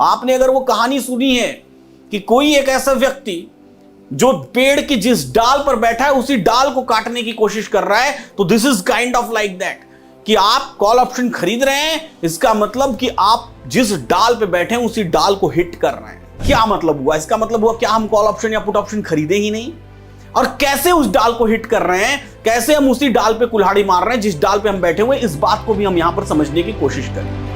आपने अगर वो कहानी सुनी है कि कोई एक ऐसा व्यक्ति जो पेड़ की जिस डाल पर बैठा है उसी डाल को काटने की कोशिश कर रहा है, तो this is kind of like that कि आप कॉल ऑप्शन खरीद रहे हैं, इसका मतलब कि आप जिस डाल पे बैठे हैं उसी डाल को हिट कर रहे हैं। क्या मतलब हुआ? इसका मतलब हुआ क्या हम कॉल ऑप्शन या पुट ऑप्शन खरीदे ही नहीं? और कैसे उस डाल को हिट कर रहे हैं, कैसे हम उसी डाल पे कुल्हाड़ी मार रहे हैं जिस डाल पे हम बैठे हुए, इस बात को भी हम यहां पर समझने की कोशिश करेंगे।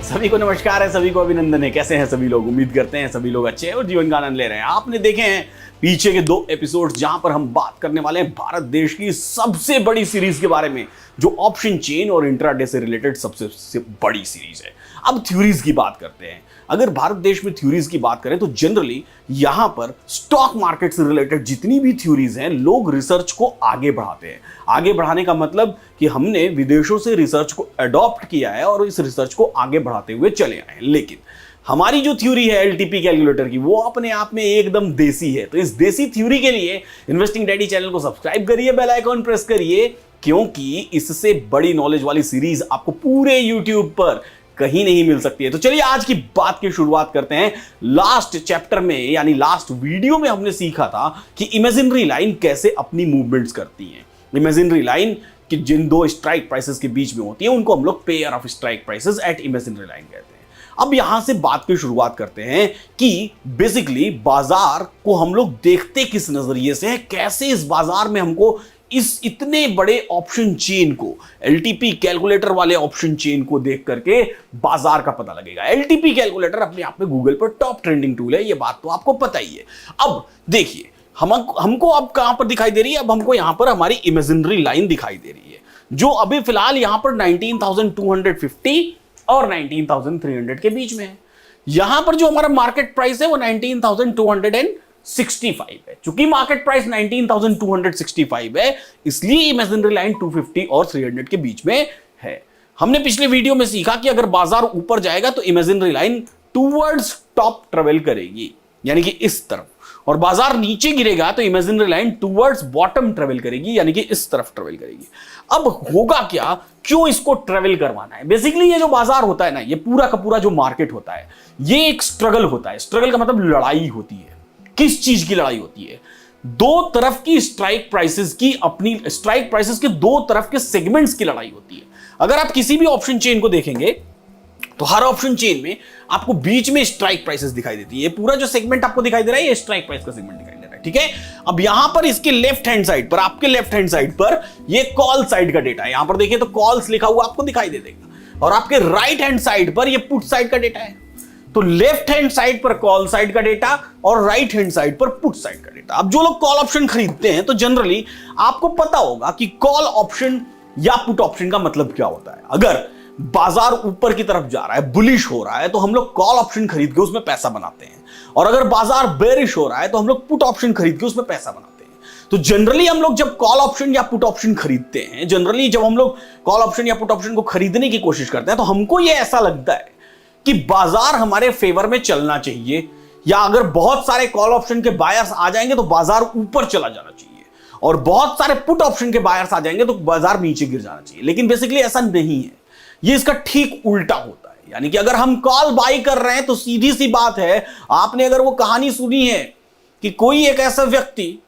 सभी को नमस्कार है, सभी को अभिनंदन है। कैसे हैं सभी लोग? उम्मीद करते हैं सभी लोग अच्छे हैं और जीवन का आनंद ले रहे हैं। आपने देखे हैं पीछे के 2 एपिसोड्स जहां पर हम बात करने वाले हैं भारत देश की सबसे बड़ी सीरीज के बारे में, जो ऑप्शन चेन और इंट्राडे से रिलेटेड सबसे बड़ी सीरीज है। अब थ्योरीज की बात करते हैं। अगर भारत देश में थ्योरीज की बात करें तो जनरली यहां पर स्टॉक मार्केट से रिलेटेड जितनी भी थ्योरीज हैं, लोग रिसर्च को आगे बढ़ाते हैं। आगे बढ़ाने का मतलब कि हमने विदेशों से रिसर्च को अडॉप्ट किया है और इस रिसर्च को आगे बढ़ाते हुए चले आए हैं। लेकिन हमारी जो थ्योरी है एलटीपी कैलकुलेटर की, वो अपने आप में एकदम देसी है। तो इस देसी थ्योरी के लिए इन्वेस्टिंग डैडी चैनल को सब्सक्राइब करिए, बेल आइकॉन प्रेस करिए, क्योंकि इससे बड़ी नॉलेज वाली सीरीज आपको पूरे यूट्यूब पर कहीं नहीं मिल सकती है। तो चलिए आज की बात की शुरुआत करते हैं। लास्ट चैप्टर में यानी लास्ट वीडियो में हमने सीखा था कि इमेजिनरी लाइन कैसे अपनी मूवमेंट्स करती हैं। इमेजिनरी लाइन कि जिन 2 स्ट्राइक प्राइसेस के बीच में होती है उनको हम लोग pair of strike prices at imaginary line कहते हैं। अब यहां से बात की शुरुआत करते हैं कि बेसिकली बाजार को हम लोग देखते किस नजरिए से है, कैसे इस बाजार में हमको इस इतने बड़े ऑप्शन चेन को, एलटीपी कैलकुलेटर वाले ऑप्शन चेन को देख करके बाजार का पता लगेगा। एलटीपी कैलकुलेटर अपने आप में गूगल पर टॉप ट्रेंडिंग टूल है, ये बात तो आपको पता ही है। अब देखिए हमको अब कहां पर दिखाई दे रही है? अब हमको यहां पर हमारी इमेजिनरी लाइन दिखाई दे रही है, जो अभी फिलहाल यहां पर 19,250 और 19,300 के बीच में है। यहां पर जो हमारा मार्केट प्राइस है वो 19,265 है। चूंकि मार्केट प्राइस 19,265 है, इसलिए इमेजिनरी लाइन 250 और 300 के बीच में है। हमने पिछले वीडियो में सीखा कि अगर बाजार ऊपर जाएगा तो imaginary line towards top travel करेगी, यानी कि इस तरफ, और बाजार नीचे गिरेगा तो imaginary line towards bottom travel करेगी, यानी कि इस तरफ ट्रेवल करेगी। अब होगा क्या, क्यों इसको ट्रेवल करवाना है? बेसिकली ये जो बाजार होता है ना, ये पूरा का पूरा जो मार्केट होता है, ये एक स्ट्रगल होता है। स्ट्रगल का मतलब लड़ाई होती है। किस चीज की लड़ाई होती है? 2 तरफ की स्ट्राइक प्राइसेस की, अपनी स्ट्राइक प्राइसेस के 2 तरफ के सेगमेंट्स की लड़ाई होती है। अगर आप किसी भी ऑप्शन चेन को देखेंगे तो हर ऑप्शन चेन में आपको बीच में स्ट्राइक प्राइसेस दिखाई देती है। पूरा जो सेगमेंट आपको दिखाई दे रहा है, ये स्ट्राइक प्राइस का सेगमेंट दिखाई दे रहा है, ठीक है। अब यहां पर इसके लेफ्ट हैंड साइड पर, आपके लेफ्ट हैंड साइड पर ये कॉल साइड का डेटा है। यहां पर देखिए तो कॉल्स लिखा हुआ आपको दिखाई दे देगा, और आपके राइट हैंड साइड पर ये पुट साइड का डेटा है। तो लेफ्ट हैंड साइड पर कॉल साइड का डेटा और राइट हैंड साइड पर पुट साइड का डेटा। अब जो लोग कॉल ऑप्शन खरीदते हैं तो जनरली आपको पता होगा कि कॉल ऑप्शन या पुट ऑप्शन का मतलब क्या होता है। अगर बाजार ऊपर की तरफ जा रहा है, बुलिश हो रहा है, तो हम लोग कॉल ऑप्शन खरीद के उसमें पैसा बनाते हैं, और अगर बाजार बेरिश हो रहा है तो हम लोग पुट ऑप्शन खरीद के उसमें पैसा बनाते हैं। तो जनरली हम लोग जब कॉल ऑप्शन या पुट ऑप्शन खरीदते हैं, जनरली जब हम लोग कॉल ऑप्शन या पुट ऑप्शन को खरीदने की कोशिश करते हैं, तो हमको यह ऐसा लगता है कि बाजार हमारे फेवर में चलना चाहिए, या अगर बहुत सारे कॉल ऑप्शन के बायर्स आ जाएंगे तो बाजार ऊपर चला जाना चाहिए, और बहुत सारे पुट ऑप्शन के बायर्स आ जाएंगे तो बाजार नीचे गिर जाना चाहिए। लेकिन बेसिकली ऐसा नहीं है, ये इसका ठीक उल्टा होता है। यानी कि अगर हम कॉल बाई कर रहे हैं तो सीधी सी बात है, आपने अगर वो कहानी सुनी है कि कोई एक ऐसा व्यक्ति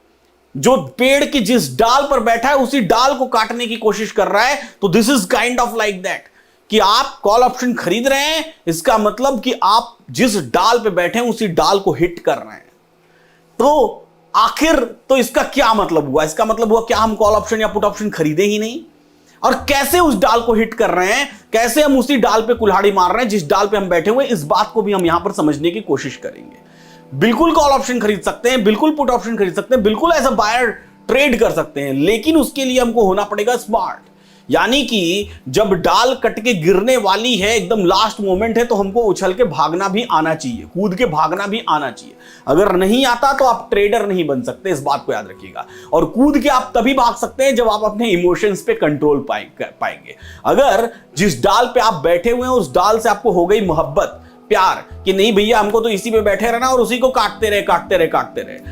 जो पेड़ की जिस डाल पर बैठा है उसी डाल को काटने की कोशिश कर रहा है, तो this is kind of like that कि आप कॉल ऑप्शन खरीद रहे हैं, इसका मतलब कि आप जिस डाल पे बैठे हैं उसी डाल को हिट कर रहे हैं। तो आखिर तो इसका क्या मतलब हुआ? इसका मतलब हुआ क्या हम कॉल ऑप्शन या पुट ऑप्शन खरीदे ही नहीं? और कैसे उस डाल को हिट कर रहे हैं, कैसे हम उसी डाल पे कुल्हाड़ी मार रहे हैं जिस डाल पे हम बैठे हुए, इस बात को भी हम यहां पर समझने की कोशिश करेंगे। बिल्कुल कॉल ऑप्शन खरीद सकते हैं, बिल्कुल पुट ऑप्शन खरीद सकते हैं, बिल्कुल एज अ बायर ट्रेड कर सकते हैं, लेकिन उसके लिए हमको होना पड़ेगा स्मार्ट। यानी कि जब डाल कट के गिरने वाली है, एकदम लास्ट मोमेंट है, तो हमको उछल के भागना भी आना चाहिए, कूद के भागना भी आना चाहिए। अगर नहीं आता तो आप ट्रेडर नहीं बन सकते, इस बात को याद रखिएगा। और कूद के आप तभी भाग सकते हैं जब आप अपने इमोशंस पे कंट्रोल पाएंगे। अगर जिस डाल पे आप बैठे हुए हैं उस डाल से आपको हो गई मोहब्बत, प्यार, कि नहीं भैया हमको तो इसी पे बैठे रहना और उसी को काटते रहे,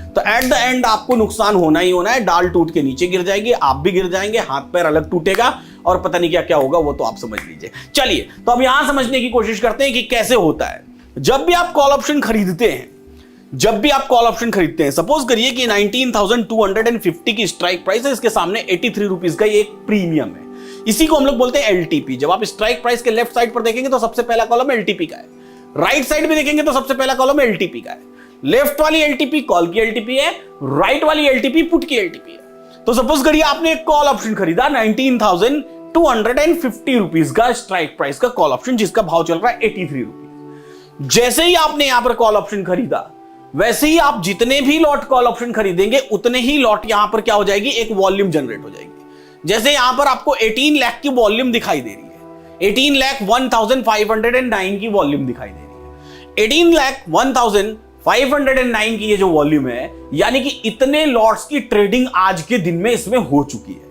तो एट द एंड आपको नुकसान होना ही होना है। डाल टूट के नीचे गिर जाएगी, आप भी गिर जाएंगे, हाथ पैर अलग टूटेगा, और पता नहीं क्या क्या होगा, वो तो आप समझ लीजिए। चलिए, तो अब यहां समझने की कोशिश करते हैं कि कैसे होता है। जब भी आप कॉल ऑप्शन खरीदते हैं, सपोज करिए कि 19,250 की स्ट्राइक प्राइस है, इसके सामने 83 रुपीज का एक प्रीमियम है, इसी को हम लोग बोलते हैं एलटीपी। जब आप स्ट्राइक प्राइस के लेफ्ट साइड पर देखेंगे तो सबसे पहला कॉलम एलटीपी का है, राइट साइड में देखेंगे तो सबसे पहला कॉलम एलटीपी का है। लेफ्ट वाली एलटीपी कॉल की एलटीपी है, राइट वाली एलटीपी पुट की एलटीपी है। तो सपोज करिए आपने एक कॉल ऑप्शन खरीदा 19,250 रुपीज का स्ट्राइक प्राइस का कॉल ऑप्शन, जिसका भाव चल रहा है 83 रुपीज। जैसे ही आपने यहां पर कॉल ऑप्शन खरीदा, वैसे ही आप जितने भी लॉट कॉल ऑप्शन खरीदेंगे उतने ही लॉट यहां पर क्या हो जाएगी, एक वॉल्यूम जनरेट हो जाएगी। जैसे यहां पर आपको 18 लाख की वॉल्यूम दिखाई दे रही है, 18,01,509 की वॉल्यूम दिखाई दे रही है। 18,01,509 की ये जो वॉल्यूम है, यानी कि इतने लॉट्स की ट्रेडिंग आज के दिन में इसमें हो चुकी है।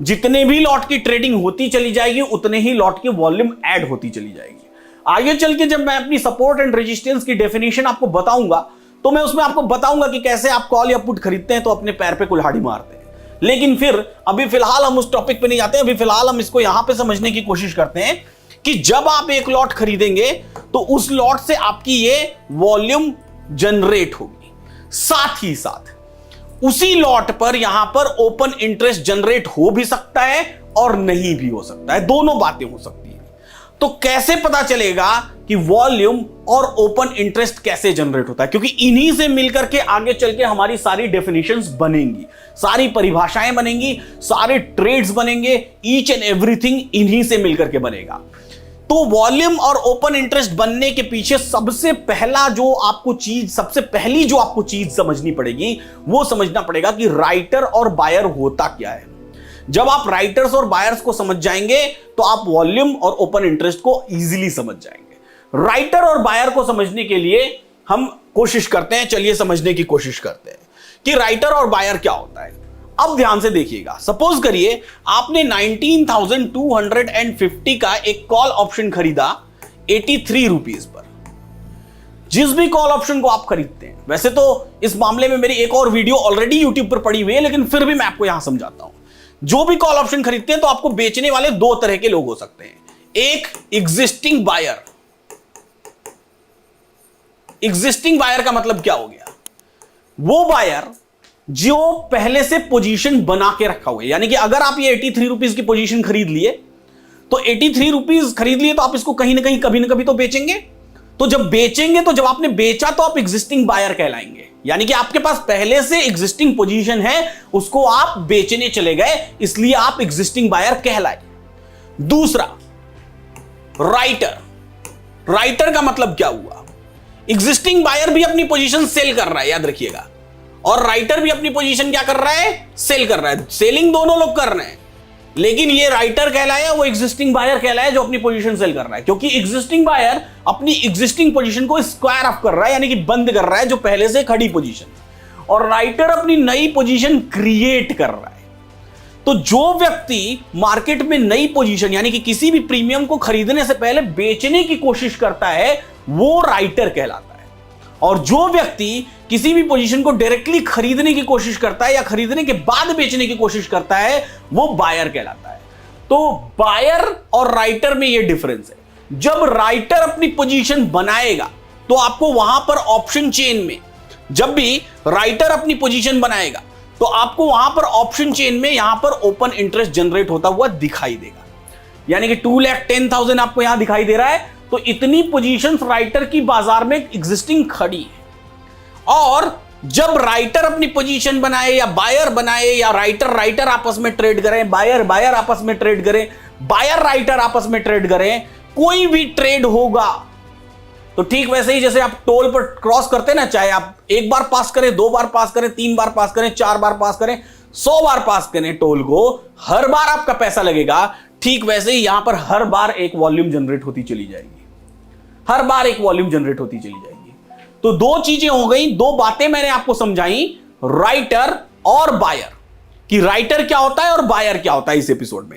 जितने भी लॉट की ट्रेडिंग होती चली जाएगी, उतने ही लॉट की वॉल्यूम ऐड होती चली जाएगी। आगे चल के जब मैं अपनी सपोर्ट एंड रेजिस्टेंस की डेफिनेशन आपको बताऊंगा, तो मैं उसमें आपको बताऊंगा कि कैसे आप कॉल या पुट खरीदते हैं तो अपने पैर पे कुल्हाड़ी मारते हैं। लेकिन फिर अभी फिलहाल हम उस टॉपिक पे नहीं जाते हैं। अभी फिलहाल हम इसको यहां पे समझने की कोशिश करते हैं कि जब आप एक लॉट खरीदेंगे तो उस लॉट से आपकी ये वॉल्यूम जनरेट होगी, साथ ही साथ उसी लॉट पर यहां पर ओपन इंटरेस्ट जनरेट हो भी सकता है और नहीं भी हो सकता है, दोनों बातें हो सकती है। तो कैसे पता चलेगा कि वॉल्यूम और ओपन इंटरेस्ट कैसे जनरेट होता है? क्योंकि इन्हीं से मिलकर के आगे चल के हमारी सारी डेफिनेशंस बनेंगी, सारी परिभाषाएं बनेंगी, सारे ट्रेड्स बनेंगे, ईच एंड एवरीथिंग इन्हीं से मिलकर के बनेगा। तो वॉल्यूम और ओपन इंटरेस्ट बनने के पीछे सबसे पहली जो आपको चीज समझनी पड़ेगी, वो समझना पड़ेगा कि राइटर और बायर होता क्या है। जब आप राइटर्स और बायर्स को समझ जाएंगे तो आप वॉल्यूम और ओपन इंटरेस्ट को इजीली समझ जाएंगे। राइटर और बायर को समझने के लिए हम कोशिश करते हैं, चलिए समझने की कोशिश करते हैं कि राइटर और बायर क्या होता है। अब ध्यान से देखिएगा, सपोज करिए आपने 19,250 का एक कॉल ऑप्शन खरीदा 83 रुपीज पर। जिस भी कॉल ऑप्शन को आप खरीदते हैं, वैसे तो इस मामले में मेरी एक और वीडियो ऑलरेडी यूट्यूब पर पड़ी हुई है, लेकिन फिर भी मैं आपको यहां समझाता हूं। जो भी कॉल ऑप्शन खरीदते हैं तो आपको बेचने वाले दो तरह के लोग हो सकते हैं। एक एग्जिस्टिंग बायर। एग्जिस्टिंग बायर का मतलब क्या हो गया? वो बायर जो पहले से पोजीशन बना के रखा हुआ है, यानी कि अगर आप ये 83 रुपीज की पोजीशन खरीद लिए तो 83 रुपीज खरीद लिए तो आप इसको कहीं ना कहीं कभी ना कभी तो बेचेंगे। तो जब बेचेंगे, तो जब आपने बेचा तो आप एग्जिस्टिंग बायर कहलाएंगे, यानी कि आपके पास पहले से एग्जिस्टिंग पोजीशन है, उसको आप बेचने चले गए, इसलिए आप एग्जिस्टिंग बायर कहलाए। दूसरा, राइटर। राइटर का मतलब क्या हुआ? एग्जिस्टिंग बायर भी अपनी पोजीशन सेल कर रहा है, याद रखिएगा, और राइटर भी अपनी पोजीशन क्या कर रहा है? सेल कर रहा है। सेलिंग दोनों लोग कर रहे हैं, लेकिन ये राइटर कहलाया, वो एग्जिस्टिंग बायर कहलाया जो अपनी पोजीशन सेल कर रहा है, क्योंकि एग्जिस्टिंग बायर अपनी एग्जिस्टिंग पोजीशन को स्क्वायर ऑफ कर रहा है, यानी कि बंद कर रहा है जो पहले से खड़ी पोजीशन, और राइटर अपनी नई पोजीशन क्रिएट कर रहा है। तो जो व्यक्ति मार्केट में नई पोजीशन, यानी कि किसी भी प्रीमियम को खरीदने से पहले बेचने की कोशिश करता है, वो राइटर कहलाता है। और जो व्यक्ति किसी भी पोजीशन को डायरेक्टली खरीदने की कोशिश करता है या खरीदने के बाद बेचने की कोशिश करता है, वो बायर कहलाता है। तो बायर और राइटर में ये डिफरेंस है। जब राइटर अपनी पोजीशन बनाएगा तो आपको वहां पर ऑप्शन चेन में, जब भी राइटर अपनी पोजीशन बनाएगा तो आपको वहां पर ऑप्शन चेन में यहां पर ओपन इंटरेस्ट जनरेट होता हुआ दिखाई देगा, यानी कि 2,10,000 आपको यहां दिखाई दे रहा है। तो इतनी पोजीशंस राइटर की बाजार में एग्जिस्टिंग खड़ी है, और जब राइटर अपनी पोजीशन बनाए या बायर बनाए या राइटर आपस में ट्रेड करें, बायर आपस में ट्रेड करें, बायर राइटर आपस में ट्रेड करें, कोई भी ट्रेड होगा तो ठीक वैसे ही जैसे आप टोल पर क्रॉस करते हैं ना, चाहे आप एक बार पास करें, 2 बार पास करें, 3 बार पास करें, 4 बार पास करें, 100 बार पास करें टोल को, हर बार आपका पैसा लगेगा। ठीक वैसे ही यहां पर हर बार एक वॉल्यूम जनरेट होती चली जाएगी, हर बार एक वॉल्यूम जनरेट होती चली जाएगी। तो दो चीजें हो गई, दो बातें मैंने आपको समझाई, राइटर और बायर, कि राइटर क्या होता है और बायर क्या होता है। इस एपिसोड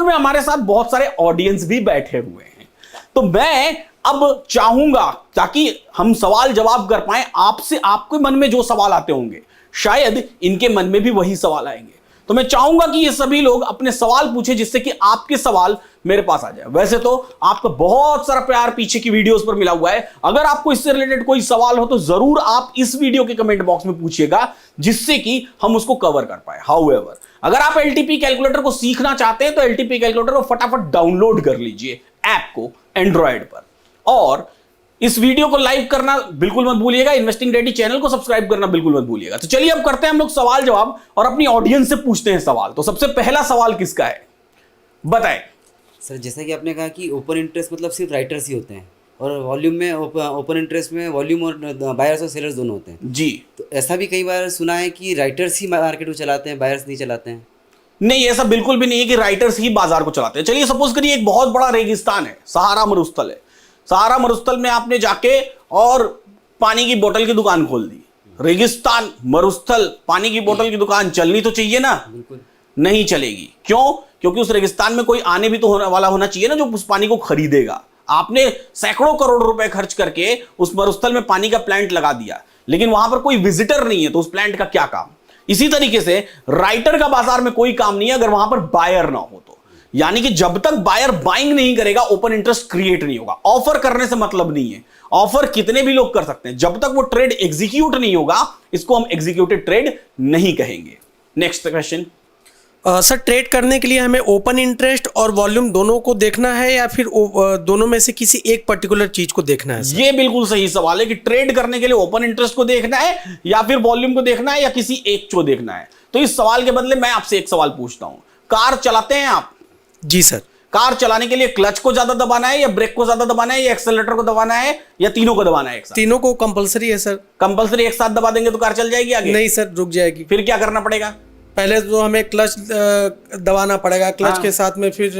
में हमारे साथ बहुत सारे ऑडियंस भी बैठे हुए हैं, तो मैं अब चाहूंगा ताकि हम सवाल जवाब कर पाए आपसे, आपके मन में जो सवाल आते होंगे शायद इनके मन में भी वही सवाल आएंगे। तो मैं चाहूंगा कि ये सभी लोग अपने सवाल पूछे, जिससे कि आपके सवाल मेरे पास आ जाए। वैसे तो आपका बहुत सारा प्यार पीछे की वीडियोस पर मिला हुआ है। अगर आपको इससे रिलेटेड कोई सवाल हो तो जरूर आप इस वीडियो के कमेंट बॉक्स में पूछिएगा, जिससे कि हम उसको कवर कर पाए। हाउएवर, अगर आप एलटीपी कैलकुलेटर को सीखना चाहते हैं तो एलटीपी कैलकुलेटर को फटाफट डाउनलोड कर लीजिए ऐप को एंड्रॉयड पर, और इस वीडियो को लाइक करना बिल्कुल मत भूलिएगा। इन्वेस्टिंग डैडी चैनल को सब्सक्राइब करना बिल्कुल मत भूलिएगा। तो चलिए अब करते हैं हम लोग सवाल जवाब और अपनी ऑडियंस से पूछते हैं सवाल। तो सबसे पहला सवाल किसका है, बताएं। सर जैसा कि आपने कहा कि ओपन इंटरेस्ट मतलब सिर्फ राइटर्स ही होते हैं, और वॉल्यूम में ओपन इंटरेस्ट में वॉल्यूम और बायर्स और सेलर्स दोनों होते हैं जी। तो ऐसा भी कई बार सुना है कि राइटर्स ही मार्केट को चलाते हैं, बायर्स नहीं चलाते हैं। नहीं, ऐसा बिल्कुल भी नहीं है कि राइटर्स ही बाजार को चलाते हैं। चलिए सपोज करिए एक बहुत बड़ा रेगिस्तान है, सहारा मरुस्थल है। सहारा मरुस्थल में आपने जाके और पानी की बोतल की दुकान खोल दी। रेगिस्तान, मरुस्थल, पानी की बोतल की दुकान चलनी तो चाहिए ना? बिल्कुल नहीं चलेगी। क्यों? क्योंकि उस रेगिस्तान में कोई आने भी तो होने वाला होना चाहिए ना, जो उस पानी को खरीदेगा। आपने सैकड़ों करोड़ रुपए खर्च करके उस मरुस्थल में पानी का प्लांट लगा दिया, लेकिन वहां पर कोई विजिटर नहीं है, तो उस प्लांट का क्या काम? इसी तरीके से राइटर का बाजार में कोई काम नहीं है अगर वहां पर बायर ना हो तो। यानी कि जब तक बायर बाइंग नहीं करेगा ओपन इंटरेस्ट क्रिएट नहीं होगा। ऑफर करने से मतलब नहीं है, ऑफर कितने भी लोग कर सकते हैं, जब तक वो ट्रेड एग्जीक्यूट नहीं होगा इसको हम एग्जीक्यूटेड ट्रेड नहीं कहेंगे। Next question. सर ट्रेड करने के लिए हमें ओपन इंटरेस्ट और वॉल्यूम दोनों को देखना है या फिर दोनों में से किसी एक पर्टिकुलर चीज को देखना है सर? ये बिल्कुल सही सवाल है कि ट्रेड करने के लिए ओपन इंटरेस्ट को देखना है या फिर वॉल्यूम को देखना है या किसी एक को देखना है। तो इस सवाल के बदले मैं आपसे एक सवाल पूछता हूं, कार चलाते हैं आप? जी सर। कार चलाने के लिए क्लच को ज्यादा दबाना है या ब्रेक को ज्यादा दबाना है या एक्सेलरेटर को दबाना है या तीनों को दबाना है एक साथ? तीनों को कंपलसरी है सर। कंपलसरी एक साथ दबा देंगे तो कार चल जाएगी आगे? नहीं सर, रुक जाएगी। फिर क्या करना पड़ेगा? पहले तो हमें क्लच दबाना पड़ेगा, क्लच के साथ में फिर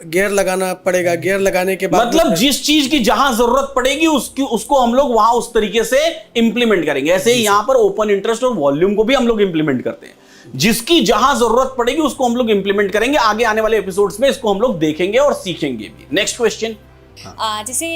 गियर लगाना पड़ेगा, गियर लगाने के बाद मतलब जिस चीज की जहां जरूरत पड़ेगी उसको हम लोग वहां उस तरीके से इंप्लीमेंट करेंगे। ऐसे ही यहां पर ओपन इंटरेस्ट और वॉल्यूम को भी हम लोग इंप्लीमेंट करते हैं, जिसकी जहां जरूरत पड़ेगी उसको हम लोग इंप्लीमेंट करेंगे। आगे आने वाले एपिसोड्स में इसको हम लोग देखेंगे और सीखेंगे भी। Next question. जैसे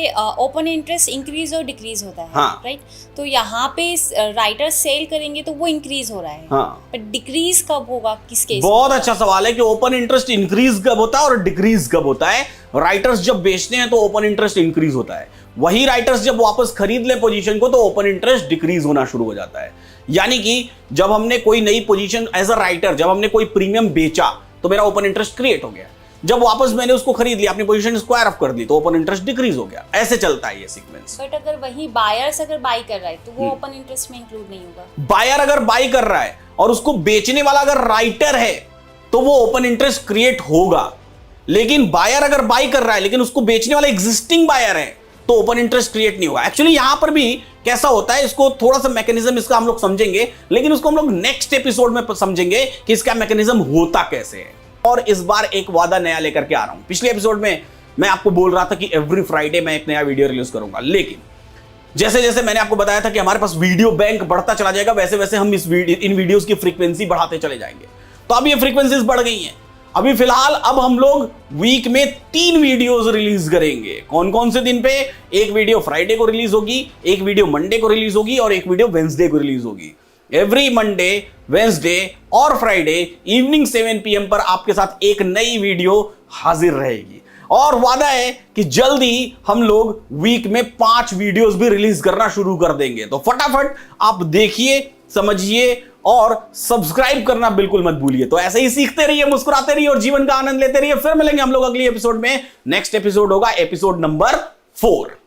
ओपन इंटरेस्ट इंक्रीज और डिक्रीज होता है, हाँ। राइट? तो यहाँ पे राइटर सेल करेंगे तो वो इंक्रीज हो रहा है, हाँ। पर डिक्रीज कब होगा, किस केस? बहुत अच्छा सवाल है कि ओपन इंटरेस्ट इंक्रीज कब होता है और डिक्रीज कब होता है। राइटर्स जब बेचते हैं तो ओपन इंटरेस्ट इंक्रीज होता है, वही राइटर्स जब वापस खरीद ले पोजीशन को तो ओपन इंटरेस्ट डिक्रीज होना शुरू हो जाता है। यानी कि जब हमने कोई नई पोजीशन एज अ राइटर, जब हमने कोई प्रीमियम बेचा तो मेरा ओपन इंटरेस्ट क्रिएट हो गया, जब वापस मैंने उसको खरीद लिया, अपनी पोजीशन स्क्वायर अप कर दी तो ओपन इंटरेस्ट डिक्रीज हो गया। ऐसे चलता है ये सीक्वेंस। बट अगर वही बायर्स अगर बाई कर रहा है तो वो ओपन इंटरेस्ट में इंक्लूड नहीं होगा। बायर अगर बाई कर रहा है और उसको बेचने वाला अगर राइटर है तो वो ओपन इंटरेस्ट क्रिएट होगा, लेकिन बायर अगर बाई कर रहा है लेकिन उसको बेचने वाला एग्जिस्टिंग बायर है तो ओपन इंटरेस्ट क्रिएट नहीं होगा। एक्चुअली यहां पर भी कैसा होता है, इसको थोड़ा सा मैकेनिज्म इसका हम लोग समझेंगे, लेकिन उसको हम लोग नेक्स्ट एपिसोड में समझेंगे कि इसका मैकेनिज्म होता कैसे है। और इस बार एक वादा नया लेकर के आ रहा हूं। पिछले एपिसोड में मैं आपको बोल रहा था कि एवरी फ्राइडे मैं एक नया वीडियो रिलीज करूंगा, लेकिन जैसे जैसे मैंने आपको बताया था कि हमारे पास वीडियो बैंक बढ़ता चला जाएगा, वैसे वैसे हम इन वीडियोस की फ्रीक्वेंसी बढ़ाते चले जाएंगे। तो अब ये फ्रीक्वेंसीज बढ़ गई हैं। अभी फिलहाल अब हम लोग वीक में 3 वीडियोस रिलीज करेंगे। कौन कौन से दिन पे? एक वीडियो फ्राइडे को रिलीज होगी, एक वीडियो मंडे को रिलीज होगी और एक वीडियो वेंसडे को रिलीज होगी। एवरी मंडे, वेंसडे और फ्राइडे इवनिंग 7 PM पर आपके साथ एक नई वीडियो हाजिर रहेगी। और वादा है कि जल्दी हम लोग वीक में 5 वीडियोस भी रिलीज करना शुरू कर देंगे। तो फटाफट आप देखिए, समझिए और सब्सक्राइब करना बिल्कुल मत भूलिए। तो ऐसे ही सीखते रहिए, मुस्कुराते रहिए और जीवन का आनंद लेते रहिए। फिर मिलेंगे हम लोग अगली एपिसोड में। नेक्स्ट एपिसोड होगा एपिसोड नंबर 4।